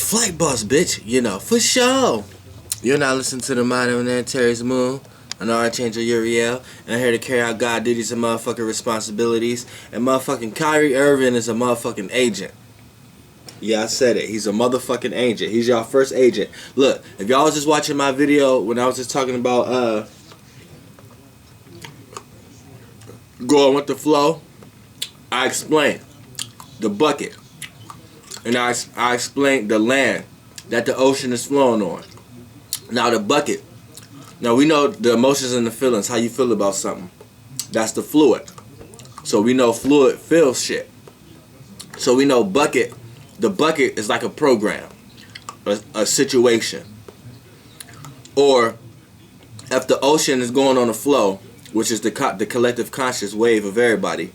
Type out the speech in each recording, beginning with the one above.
Flight boss, bitch. For sure. You're not listening to the Mind of an Terry's Moon. I'm the Archangel Uriel, and I'm here to carry out God duties and motherfucking responsibilities. And motherfucking Kyrie Irving is a motherfucking agent. Yeah, I said it. He's a motherfucking agent. He's y'all first agent. Look, if y'all was just watching my video when I was just talking about going with the flow, I explained the bucket. And I explained the land that the ocean is flowing on. Now the bucket. Now we know the emotions and the feelings, how you feel about something. That's the fluid. So we know fluid feels shit. So we know bucket. The bucket is like a program, a situation. Or if the ocean is going on a flow, which is the collective conscious wave of everybody,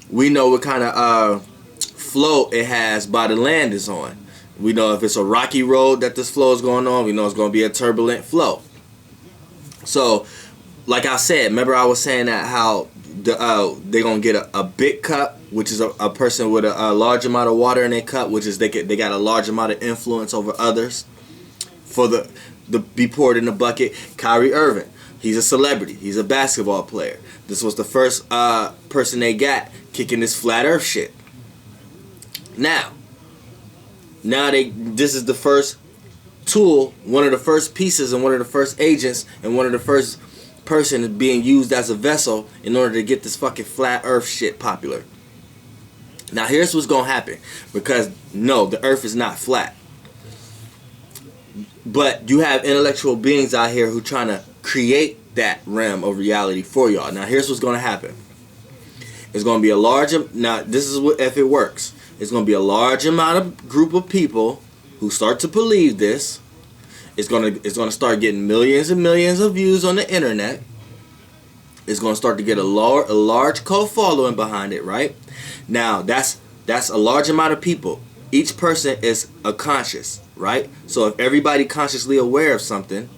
we know what kind of flow it has by the land is on. We know if it's a rocky road that this flow is going on, we know it's going to be a turbulent flow. So, like I said, remember I was saying that how they're going to get a big cup, which is a person with a large amount of water in their cup, which is they got a large amount of influence over others for the be poured in the bucket. Kyrie Irving, he's a celebrity. He's a basketball player. This was the first person they got kicking this flat earth shit. Now this is the first tool, one of the first pieces and one of the first agents and one of the first person being used as a vessel in order to get this fucking flat earth shit popular. Now here's what's gonna happen, because no, the earth is not flat. But you have intellectual beings out here who trying to create that realm of reality for y'all. Now here's what's gonna happen. It's gonna be a large, now this is what, if it works, it's going to be a large amount of group of people who start to believe this. It's going to start getting millions and millions of views on the internet. It's going to start to get a large cult following behind it, right? Now, that's a large amount of people. Each person is a conscious, right? So if everybody consciously aware of something,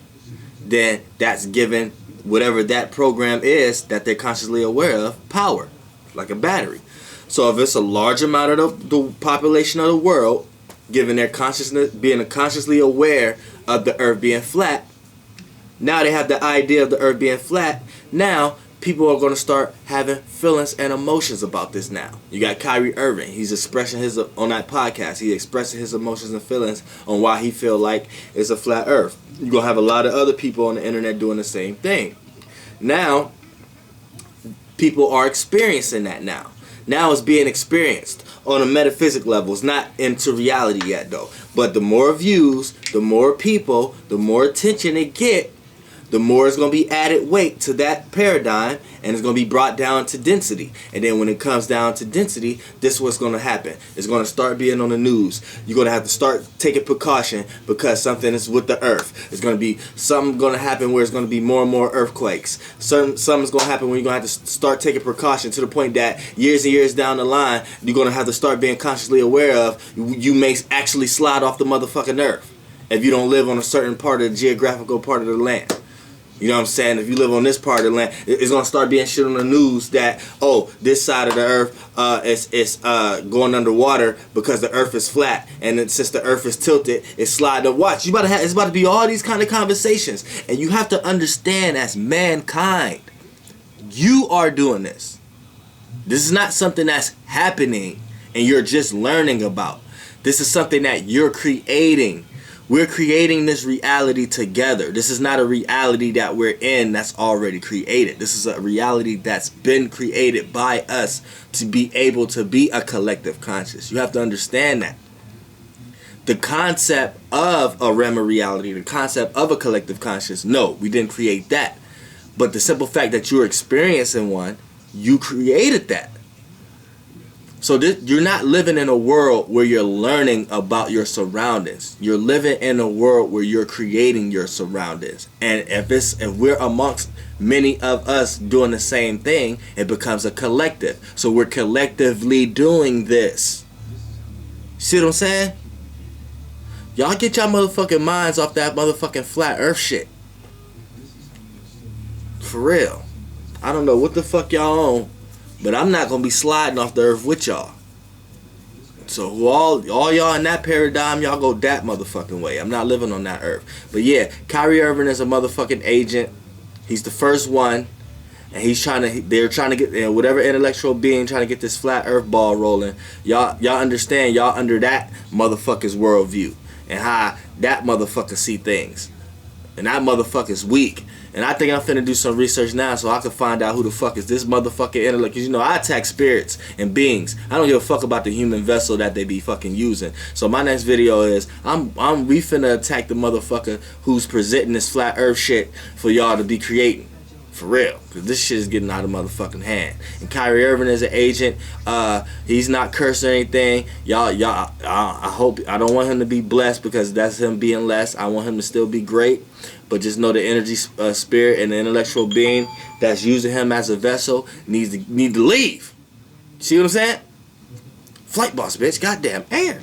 then that's given whatever that program is that they're consciously aware of power, like a battery. So if it's a large amount of the population of the world, given their consciousness, being consciously aware of the earth being flat, now they have the idea of the earth being flat. Now people are going to start having feelings and emotions about this now. You got Kyrie Irving. He's expressing his, on that podcast, he's expressing his emotions and feelings on why he feel like it's a flat earth. You're going to have a lot of other people on the internet doing the same thing. Now, people are experiencing that now. Now it's being experienced on a metaphysic level. It's not into reality yet though. But the more views, the more people, the more attention it get, the more it's going to be added weight to that paradigm, and it's going to be brought down to density. And then when it comes down to density, this is what's going to happen. It's going to start being on the news. You're going to have to start taking precaution because something is with the earth. It's going to be something going to happen where it's going to be more and more earthquakes. Something's going to happen where you're going to have to start taking precaution to the point that years and years down the line, you're going to have to start being consciously aware of you may actually slide off the motherfucking earth if you don't live on a certain part of the geographical part of the land. You know what I'm saying? If you live on this part of the land, it's going to start being shit on the news that, oh, this side of the earth is going underwater because the earth is flat. And then since the earth is tilted, it's sliding up. Watch, it's about to be all these kind of conversations. And you have to understand, as mankind, you are doing this. This is not something that's happening and you're just learning about. This is something that you're creating. We're creating this reality together. This is not a reality that we're in that's already created. This is a reality that's been created by us to be able to be a collective conscious. You have to understand that. The concept of a realm of reality, the concept of a collective conscious, no, we didn't create that. But the simple fact that you're experiencing one, you created that. So you're not living in a world where you're learning about your surroundings. You're living in a world where you're creating your surroundings. And if we're amongst many of us doing the same thing, it becomes a collective. So we're collectively doing this. See what I'm saying? Y'all get y'all motherfucking minds off that motherfucking flat earth shit. For real. I don't know what the fuck y'all on. But I'm not going to be sliding off the earth with y'all. So all y'all in that paradigm, y'all go that motherfucking way. I'm not living on that earth. But yeah, Kyrie Irving is a motherfucking agent. He's the first one. And they're trying to get, whatever intellectual being trying to get this flat earth ball rolling. Y'all understand, y'all under that motherfucker's worldview. And how that motherfucker see things. And that motherfucker's weak. And I think I'm finna do some research now so I can find out who the fuck is this motherfucking intellect. Because, I attack spirits and beings. I don't give a fuck about the human vessel that they be fucking using. So my next video is, we finna attack the motherfucker who's presenting this flat earth shit for y'all to be creating. For real, because this shit is getting out of motherfucking hand. And Kyrie Irving is an agent. He's not cursed or anything. I hope, I don't want him to be blessed because that's him being less. I want him to still be great. But just know the energy, spirit, and the intellectual being that's using him as a vessel need to leave. See what I'm saying? Flight boss, bitch. Goddamn air.